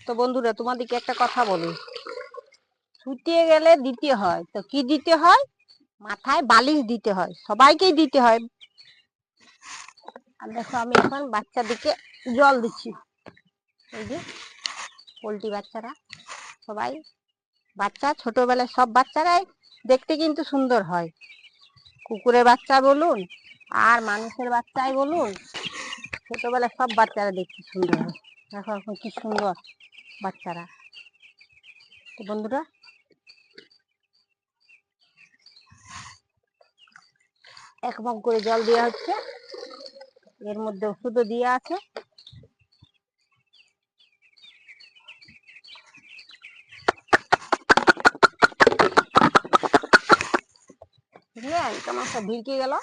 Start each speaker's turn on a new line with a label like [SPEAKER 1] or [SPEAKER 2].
[SPEAKER 1] তো বন্ধুরা, তোমাদেরকে একটা কথা বলি, শুটিয়ে গেলে দিতে হয়। তো কি দিতে হয়? মাথায় বালিশ দিতে হয়, সবাইকেই দিতে হয়। আর দেখো, আমি এখন বাচ্চাদেরকে জল দিচ্ছি। এই যে পোল্ট্রি বাচ্চারা সবাই, বাচ্চা ছোটবেলায় সব বাচ্চারাই দেখতে কিন্তু সুন্দর হয়। কুকুরের বাচ্চা বলুন আর মানুষের বাচ্চাই বলুন, ছোটবেলায় সব বাচ্চারা দেখতে সুন্দর হয়। দেখো এখন কি সুন্দর বাচ্চারা। তো বন্ধুরা, এক মগ করে জল দেওয়া হচ্ছে, এর মধ্যে ওষুধও দেওয়া আছে। বুঝলেন কেমন একটা ভিড়কে গেল।